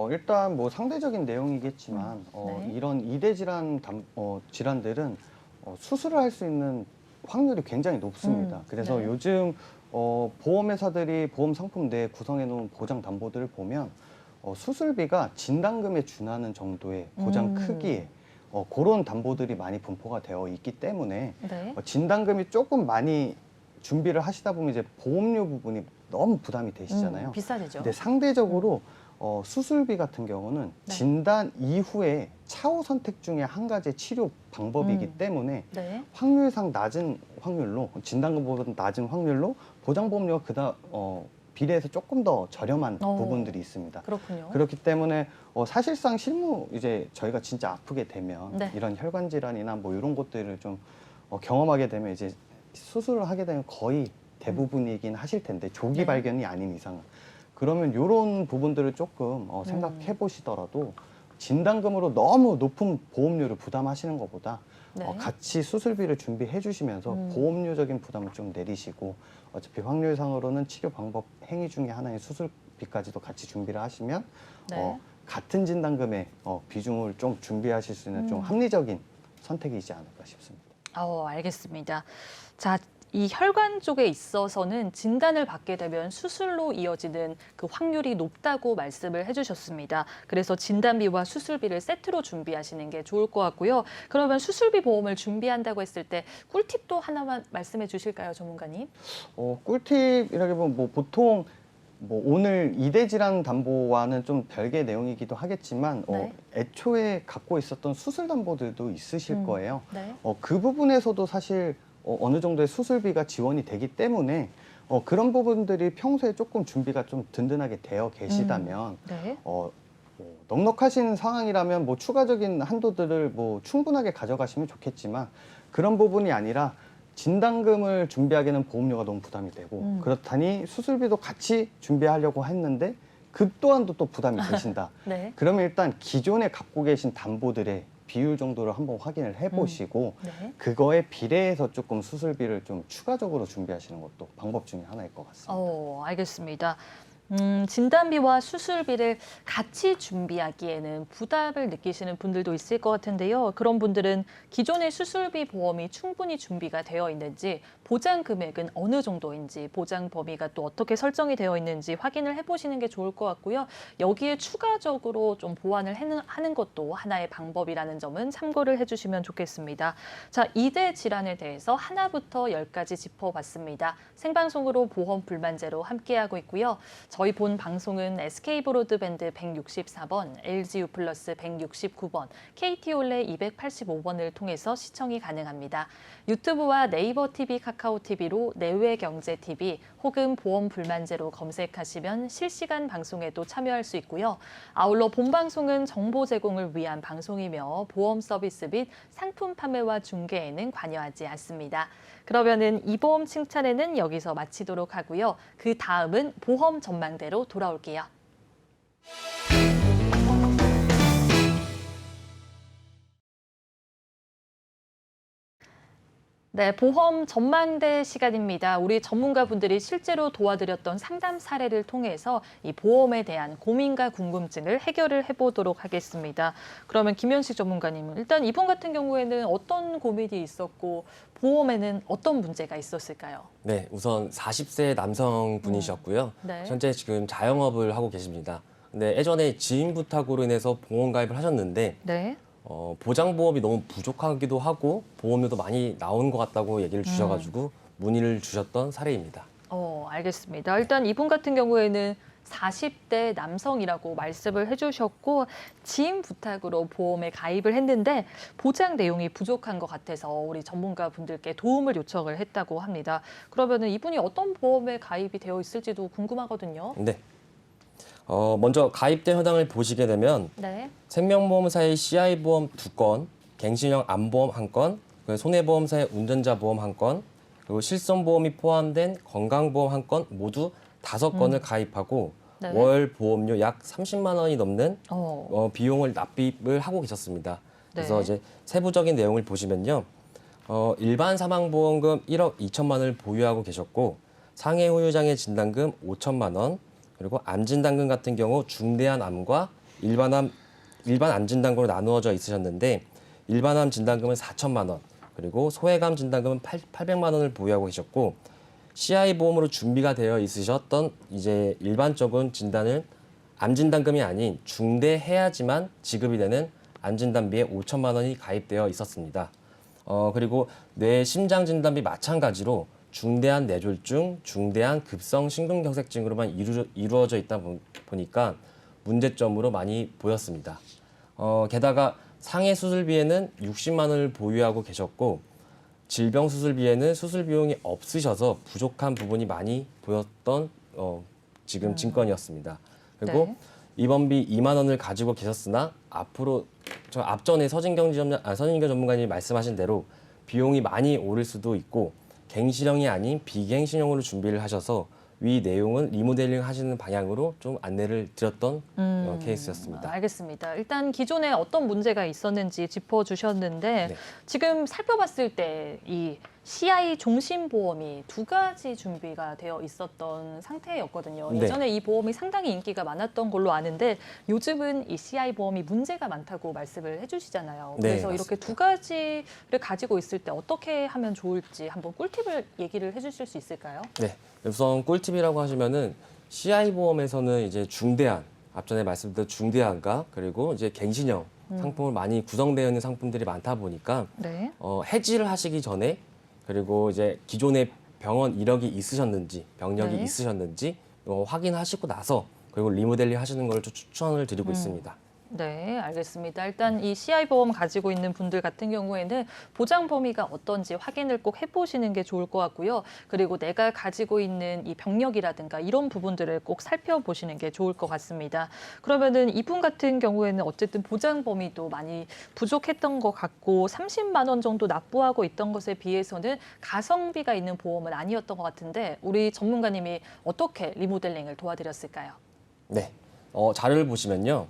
일단 뭐 상대적인 내용이겠지만 네. 이런 이대 질환들은 수술을 할 수 있는 확률이 굉장히 높습니다. 그래서 네. 요즘 보험회사들이 보험 상품 내에 구성해 놓은 보장 담보들을 보면 수술비가 진단금에 준하는 정도의 보장 크기에 그런 담보들이 많이 분포가 되어 있기 때문에 네. 진단금이 조금 많이 준비를 하시다 보면 이제 보험료 부분이 너무 부담이 되시잖아요. 비싸지죠. 근데 상대적으로 수술비 같은 경우는 네. 진단 이후에 차후 선택 중에 한 가지의 치료 방법이기 때문에 네. 확률상 낮은 확률로 진단금보다 낮은 확률로 보장보험료가 비례해서 조금 더 저렴한 부분들이 있습니다. 그렇군요. 그렇기 때문에 사실상 실무 이제 저희가 진짜 아프게 되면 네. 이런 혈관 질환이나 뭐 이런 것들을 좀 경험하게 되면 이제 수술을 하게 되면 거의 대부분이긴 하실 텐데 조기 네. 발견이 아닌 이상은 그러면 이런 부분들을 조금 생각해 보시더라도 진단금으로 너무 높은 보험료를 부담하시는 것보다 네. 같이 수술비를 준비해 주시면서 보험료적인 부담을 좀 내리시고 어차피 확률상으로는 치료 방법 행위 중에 하나인 수술비까지도 같이 준비를 하시면 네. 같은 진단금의 비중을 좀 준비하실 수 있는 좀 합리적인 선택이지 않을까 싶습니다. 알겠습니다. 자, 이 혈관 쪽에 있어서는 진단을 받게 되면 수술로 이어지는 그 확률이 높다고 말씀을 해주셨습니다. 그래서 진단비와 수술비를 세트로 준비하시는 게 좋을 것 같고요. 그러면 수술비 보험을 준비한다고 했을 때 꿀팁도 하나만 말씀해 주실까요, 전문가님? 꿀팁이라기보면 뭐 보통 뭐 오늘 이대 질환 담보와는 좀 별개의 내용이기도 하겠지만 네. 애초에 갖고 있었던 수술 담보들도 있으실 거예요. 네. 그 부분에서도 사실 어느 정도의 수술비가 지원이 되기 때문에 그런 부분들이 평소에 조금 준비가 좀 든든하게 되어 계시다면 네. 뭐 넉넉하신 상황이라면 뭐 추가적인 한도들을 뭐 충분하게 가져가시면 좋겠지만 그런 부분이 아니라 진단금을 준비하기에는 보험료가 너무 부담이 되고 그렇다니 수술비도 같이 준비하려고 했는데 그 또한도 또 부담이 되신다. 네. 그러면 일단 기존에 갖고 계신 담보들의 비율 정도를 한번 확인을 해보시고 네. 그거에 비례해서 조금 수술비를 좀 추가적으로 준비하시는 것도 방법 중에 하나일 것 같습니다. 알겠습니다. 진단비와 수술비를 같이 준비하기에는 부담을 느끼시는 분들도 있을 것 같은데요. 그런 분들은 기존의 수술비 보험이 충분히 준비가 되어 있는지, 보장 금액은 어느 정도인지, 보장 범위가 또 어떻게 설정이 되어 있는지 확인을 해보시는 게 좋을 것 같고요. 여기에 추가적으로 좀 보완을 하는 것도 하나의 방법이라는 점은 참고를 해주시면 좋겠습니다. 자, 이대 질환에 대해서 하나부터 10까지 짚어봤습니다. 생방송으로 보험 불만제로 함께하고 있고요. 저희 본 방송은 SK브로드밴드 164번, LGU 플러스 169번, KT올레 285번을 통해서 시청이 가능합니다. 유튜브와 네이버 TV, 카카오 TV로 내외경제TV 혹은 보험 불만제로 검색하시면 실시간 방송에도 참여할 수 있고요. 아울러 본 방송은 정보 제공을 위한 방송이며 보험 서비스 및 상품 판매와 중개에는 관여하지 않습니다. 그러면은 이 보험 칭찬에는 여기서 마치도록 하고요. 그 다음은 보험 전망대로 돌아올게요. 네, 보험 전망대 시간입니다. 우리 전문가분들이 실제로 도와드렸던 상담 사례를 통해서 이 보험에 대한 고민과 궁금증을 해결을 해보도록 하겠습니다. 그러면 김현식 전문가님은 일단 이분 같은 경우에는 어떤 고민이 있었고 보험에는 어떤 문제가 있었을까요? 네, 우선 40세 남성분이셨고요. 네. 현재 지금 자영업을 하고 계십니다. 근데 예전에 지인 부탁으로 인해서 보험 가입을 하셨는데 네. 보장보험이 너무 부족하기도 하고 보험료도 많이 나오는 것 같다고 얘기를 주셔가지고 문의를 주셨던 사례입니다. 알겠습니다. 일단 이분 같은 경우에는 40대 남성이라고 말씀을 해주셨고 지인 부탁으로 보험에 가입을 했는데 보장 내용이 부족한 것 같아서 우리 전문가분들께 도움을 요청을 했다고 합니다. 그러면은 이분이 어떤 보험에 가입이 되어 있을지도 궁금하거든요. 네. 먼저 가입된 현황을 보시게 되면 네. 생명보험사의 CI보험 2건, 갱신형 암보험 1건, 손해보험사의 운전자 보험 1건, 그리고 실손보험이 포함된 건강보험 1건 모두 5건을 가입하고 네. 월 보험료 약 30만 원이 넘는 비용을 납입을 하고 계셨습니다. 그래서 네. 이제 세부적인 내용을 보시면요. 일반 사망보험금 1억 2천만 원을 보유하고 계셨고 상해 후유장애 진단금 5천만 원, 그리고 암 진단금 같은 경우 중대한 암과 일반 암 진단금으로 나누어져 있으셨는데 일반 암 진단금은 4천만 원, 그리고 소외감 진단금은 800만 원을 보유하고 계셨고 CI 보험으로 준비가 되어 있으셨던 이제 일반적인 진단은 암 진단금이 아닌 중대해야지만 지급이 되는 암 진단비에 5천만 원이 가입되어 있었습니다. 그리고 뇌 심장 진단비 마찬가지로 중대한 뇌졸중, 중대한 급성 심근경색증으로만 이루어져 있다 보니까 문제점으로 많이 보였습니다. 게다가 상해 수술비에는 60만 원을 보유하고 계셨고 질병 수술비에는 수술 비용이 없으셔서 부족한 부분이 많이 보였던 지금 증권이었습니다. 그리고 네. 입원비 2만 원을 가지고 계셨으나 앞으로 저 앞전에 서진경 전문가님이 말씀하신 대로 비용이 많이 오를 수도 있고 갱신형이 아닌 비갱신형으로 준비를 하셔서 위 내용은 리모델링 하시는 방향으로 좀 안내를 드렸던 케이스였습니다. 알겠습니다. 일단 기존에 어떤 문제가 있었는지 짚어주셨는데 네. 지금 살펴봤을 때 이 CI 종신보험이 두 가지 준비가 되어 있었던 상태였거든요. 네. 예전에 이 보험이 상당히 인기가 많았던 걸로 아는데 요즘은 이 CI 보험이 문제가 많다고 말씀을 해주시잖아요. 네, 그래서 맞습니다. 이렇게 두 가지를 가지고 있을 때 어떻게 하면 좋을지 한번 꿀팁을 얘기를 해주실 수 있을까요? 네, 우선 꿀팁이라고 하시면은 CI 보험에서는 이제 중대한 앞전에 말씀드린 중대한과 그리고 이제 갱신형 상품을 많이 구성되어 있는 상품들이 많다 보니까 네. 해지를 하시기 전에 그리고 이제 기존에 병원 이력이 있으셨는지 병력이 네. 있으셨는지 확인하시고 나서 그리고 리모델링 하시는 걸 추천을 드리고 있습니다. 네, 알겠습니다. 일단 이 CI 보험 가지고 있는 분들 같은 경우에는 보장 범위가 어떤지 확인을 꼭 해보시는 게 좋을 것 같고요. 그리고 내가 가지고 있는 이 병력이라든가 이런 부분들을 꼭 살펴보시는 게 좋을 것 같습니다. 그러면은 이분 같은 경우에는 어쨌든 보장 범위도 많이 부족했던 것 같고 30만 원 정도 납부하고 있던 것에 비해서는 가성비가 있는 보험은 아니었던 것 같은데 우리 전문가님이 어떻게 리모델링을 도와드렸을까요? 네, 자료를 보시면요.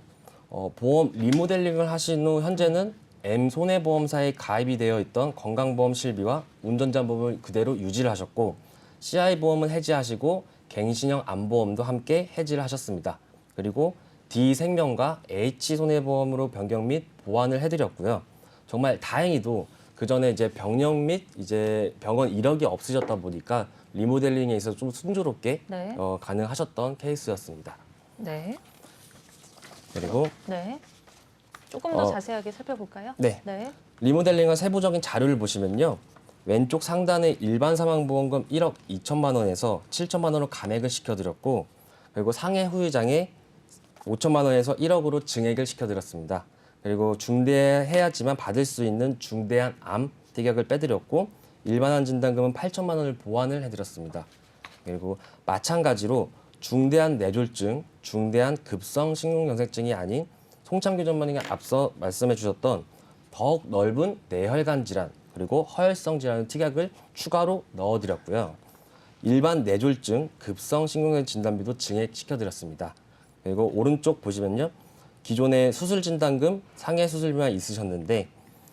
보험 리모델링을 하신 후 현재는 M 손해보험사에 가입이 되어 있던 건강보험 실비와 운전자 보험을 그대로 유지를 하셨고 CI 보험은 해지하시고 갱신형 암보험도 함께 해지를 하셨습니다. 그리고 D 생명과 H 손해보험으로 변경 및 보완을 해드렸고요. 정말 다행히도 그 전에 이제 병력 및 이제 병원 이력이 없으셨다 보니까 리모델링에 있어서 좀 순조롭게 네. 가능하셨던 케이스였습니다. 네. 그리고 네. 조금 더 어, 자세하게 살펴볼까요? 네. 네. 리모델링의 세부적인 자료를 보시면요. 왼쪽 상단에 일반 사망보험금 1억 2천만 원에서 7천만 원으로 감액을 시켜드렸고 그리고 상해 후유장에 5천만 원에서 1억으로 증액을 시켜드렸습니다. 그리고 중대해야지만 받을 수 있는 중대한 암 특약을 빼드렸고 일반암 진단금은 8천만 원을 보완을 해드렸습니다. 그리고 마찬가지로 중대한 뇌졸중, 중대한 급성 심근경색증이 아닌 송창규 전문의가 앞서 말씀해 주셨던 더욱 넓은 뇌혈관 질환 그리고 허혈성 질환의 특약을 추가로 넣어드렸고요. 일반 뇌졸중, 급성 심근경색 진단비도 증액시켜드렸습니다. 그리고 오른쪽 보시면요. 기존에 수술 진단금, 상해 수술비만 있으셨는데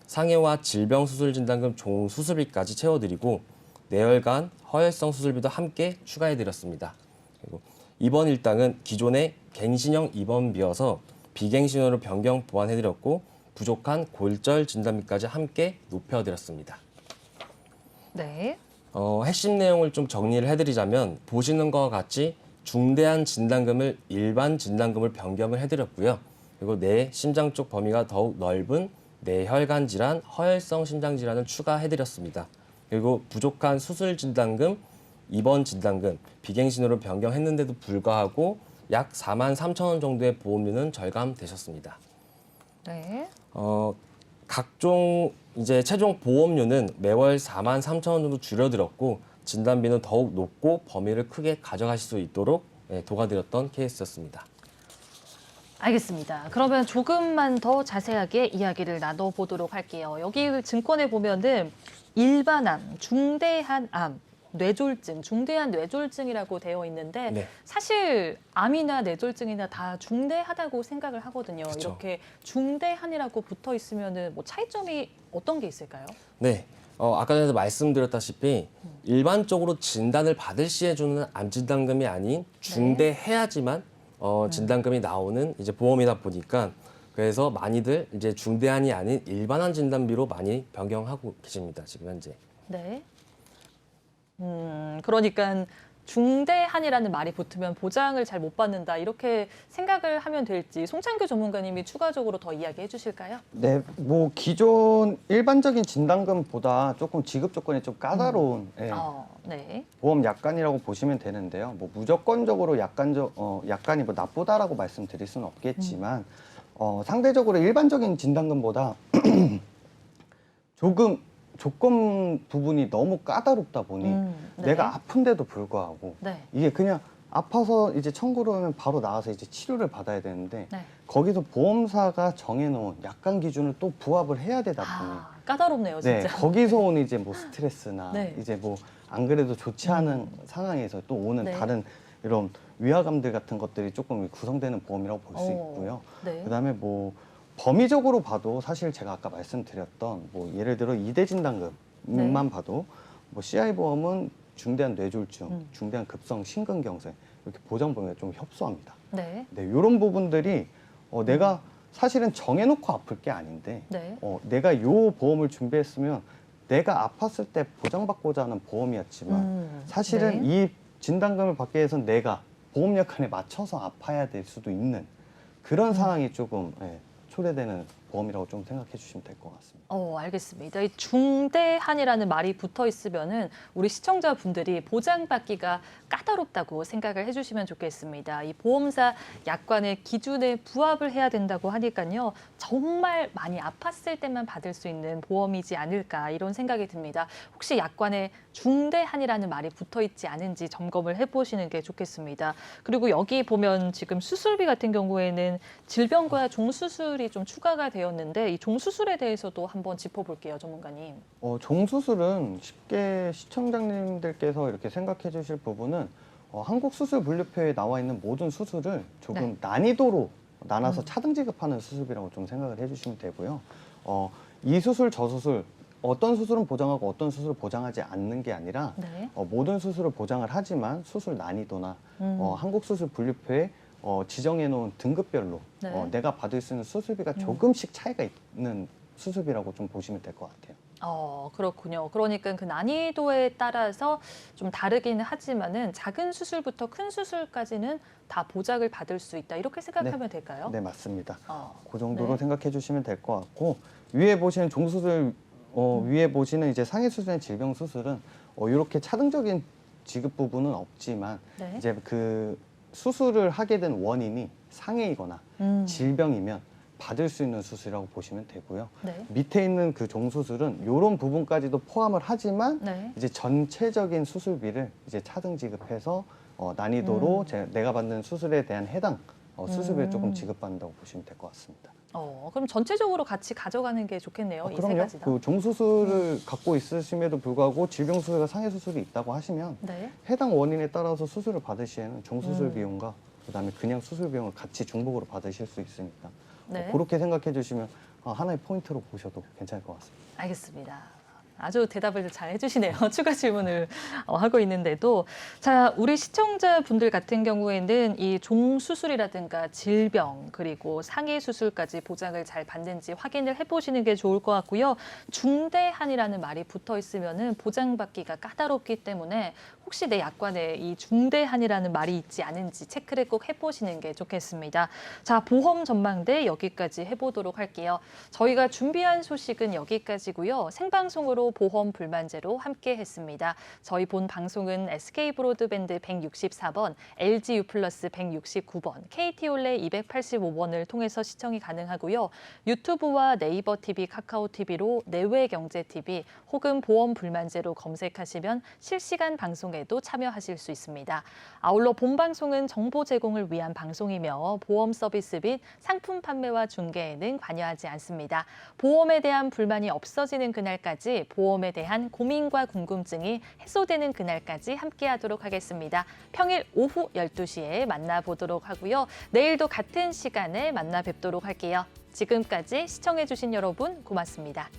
상해와 질병 수술 진단금 총 수술비까지 채워드리고 뇌혈관, 허혈성 수술비도 함께 추가해드렸습니다. 그리고 입원 일당은 기존의 갱신형 입원비여서 비갱신형으로 변경 보완해드렸고 부족한 골절 진단비까지 함께 높여드렸습니다. 네. 핵심 내용을 좀 정리를 해드리자면 보시는 것과 같이 중대한 진단금을 일반 진단금을 변경을 해드렸고요. 그리고 뇌 심장 쪽 범위가 더욱 넓은 뇌혈관 질환, 허혈성 심장 질환을 추가해드렸습니다. 그리고 부족한 수술 진단금, 입원 진단금, 비갱신으로 변경했는데도 불구하고 약 4만 3천 원 정도의 보험료는 절감되셨습니다. 네. 각종 이제 최종 보험료는 매월 4만 3천 원으로 줄여들었고 진단비는 더욱 높고 범위를 크게 가져가실 수 있도록 도와드렸던 케이스였습니다. 알겠습니다. 그러면 조금만 더 자세하게 이야기를 나눠보도록 할게요. 여기 증권에 보면은 일반암, 중대한 암, 뇌졸중, 중대한 뇌졸중이라고 되어 있는데 네. 사실 암이나 뇌졸중이나 다 중대하다고 생각을 하거든요. 그쵸. 이렇게 중대한이라고 붙어 있으면은 뭐 차이점이 어떤 게 있을까요? 네, 아까 전에도 말씀드렸다시피 일반적으로 진단을 받을 시에 주는 암진단금이 아닌 중대해야지만 진단금이 나오는 이제 보험이다 보니까 그래서 많이들 이제 중대한이 아닌 일반한 진단비로 많이 변경하고 계십니다. 지금 현재. 네. 그러니까 중대한이라는 말이 붙으면 보장을 잘 못 받는다 이렇게 생각을 하면 될지 송창규 전문가님이 추가적으로 더 이야기해 주실까요? 네, 뭐 기존 일반적인 진단금보다 조금 지급 조건이 좀 까다로운 예, 네. 보험 약관이라고 보시면 되는데요. 뭐 무조건적으로 약관이 뭐 나쁘다라고 말씀드릴 수는 없겠지만 상대적으로 일반적인 진단금보다 조금 조건 부분이 너무 까다롭다 보니 네. 내가 아픈데도 불구하고 네. 이게 그냥 아파서 이제 청구를 하면 바로 나와서 이제 치료를 받아야 되는데 네. 거기서 보험사가 정해놓은 약관 기준을 또 부합을 해야 되다 보니 까다롭네요, 네, 진짜. 거기서 오는 이제 뭐 스트레스나 네. 이제 뭐 안 그래도 좋지 않은 상황에서 또 오는 네. 다른 이런 위화감들 같은 것들이 조금 구성되는 보험이라고 볼 수 있고요. 네. 그다음에 뭐 범위적으로 봐도 사실 제가 아까 말씀드렸던 뭐 예를 들어 2대 진단금만 봐도 뭐 CI 보험은 중대한 뇌졸중, 중대한 급성 심근경색 이렇게 보장 범위가 좀 협소합니다. 네. 네, 이런 부분들이 내가 사실은 정해놓고 아플 게 아닌데 네. 내가 요 보험을 준비했으면 내가 아팠을 때 보장받고자 하는 보험이었지만 사실은 네. 이 진단금을 받기 위해서는 내가 보험 약관에 맞춰서 아파야 될 수도 있는 그런 상황이 조금 초래되는 보험이라고 좀 생각해 주시면 될 것 같습니다. 알겠습니다. 이 중대한이라는 말이 붙어 있으면은 우리 시청자분들이 보장받기가 까다롭다고 생각을 해주시면 좋겠습니다. 이 보험사 약관의 기준에 부합을 해야 된다고 하니까요. 정말 많이 아팠을 때만 받을 수 있는 보험이지 않을까 이런 생각이 듭니다. 혹시 약관에 중대한이라는 말이 붙어 있지 않은지 점검을 해보시는 게 좋겠습니다. 그리고 여기 보면 지금 수술비 같은 경우에는 질병과 종수술이 좀 추가가 되었는데 이 종수술에 대해서도 한번 짚어볼게요, 전문가님. 종수술은 쉽게 시청자님들께서 이렇게 생각해 주실 부분은 한국수술분류표에 나와 있는 모든 수술을 조금 난이도로 나눠서 차등 지급하는 수술비라고 좀 생각을 해주시면 되고요. 이 수술, 저 수술, 어떤 수술은 보장하고 어떤 수술을 보장하지 않는 게 아니라 네. 모든 수술을 보장을 하지만 수술 난이도나 한국수술분류표에 지정해 놓은 등급별로 네. 내가 받을 수 있는 수술비가 조금씩 차이가 있는 수술비라고 좀 보시면 될 것 같아요. 그렇군요. 그러니까 그 난이도에 따라서 좀 다르기는 하지만은 작은 수술부터 큰 수술까지는 다 보장을 받을 수 있다. 이렇게 생각하면 될까요? 네, 맞습니다. 그 네. 정도로 생각해 주시면 될 것 같고 위에 보시는 종수술, 위에 보시는 이제 상해 수술의 질병 수술은 이렇게 차등적인 지급 부분은 없지만 네. 이제 그 수술을 하게 된 원인이 상해이거나 질병이면 받을 수 있는 수술이라고 보시면 되고요. 네. 밑에 있는 그 종수술은 이런 부분까지도 포함을 하지만 네. 이제 전체적인 수술비를 이제 차등 지급해서 난이도로 내가 받는 수술에 대한 해당 수술비를 조금 지급받는다고 보시면 될 것 같습니다. 그럼 전체적으로 같이 가져가는 게 좋겠네요. 이 세 그럼요. 가지 다. 그 종수술을 갖고 있으심에도 불구하고 질병 수술과 상해 수술이 있다고 하시면 네. 해당 원인에 따라서 수술을 받을 시에는 종수술 비용과 그다음에 그냥 수술 비용을 같이 중복으로 받으실 수 있으니까 네. 그렇게 생각해 주시면 하나의 포인트로 보셔도 괜찮을 것 같습니다. 알겠습니다. 아주 대답을 잘 해주시네요. 추가 질문을 하고 있는데도. 자, 우리 시청자분들 같은 경우에는 이 종수술이라든가 질병 그리고 상해 수술까지 보장을 잘 받는지 확인을 해보시는 게 좋을 것 같고요. 중대한이라는 말이 붙어 있으면은 보장받기가 까다롭기 때문에 혹시 내 약관에 이 중대한이라는 말이 있지 않은지 체크를 꼭 해보시는 게 좋겠습니다. 자, 보험 전망대 여기까지 해보도록 할게요. 저희가 준비한 소식은 여기까지고요. 생방송으로 보험 불만제로 함께 했습니다. 저희 본 방송은 SK 브로드밴드 164번, LG U+, 169번, KT 올레 285번을 통해서 시청이 가능하고요. 유튜브와 네이버 TV, 카카오 TV로 내외 경제 TV 혹은 보험 불만제로 검색하시면 실시간 방송에도 참여하실 수 있습니다. 아울러 본 방송은 정보 제공을 위한 방송이며 보험 서비스 및 상품 판매와 중개에는 관여하지 않습니다. 보험에 대한 불만이 없어지는 그날까지 보험에 대한 고민과 궁금증이 해소되는 그날까지 함께하도록 하겠습니다. 평일 오후 12시에 만나보도록 하고요. 내일도 같은 시간에 만나 뵙도록 할게요. 지금까지 시청해주신 여러분 고맙습니다.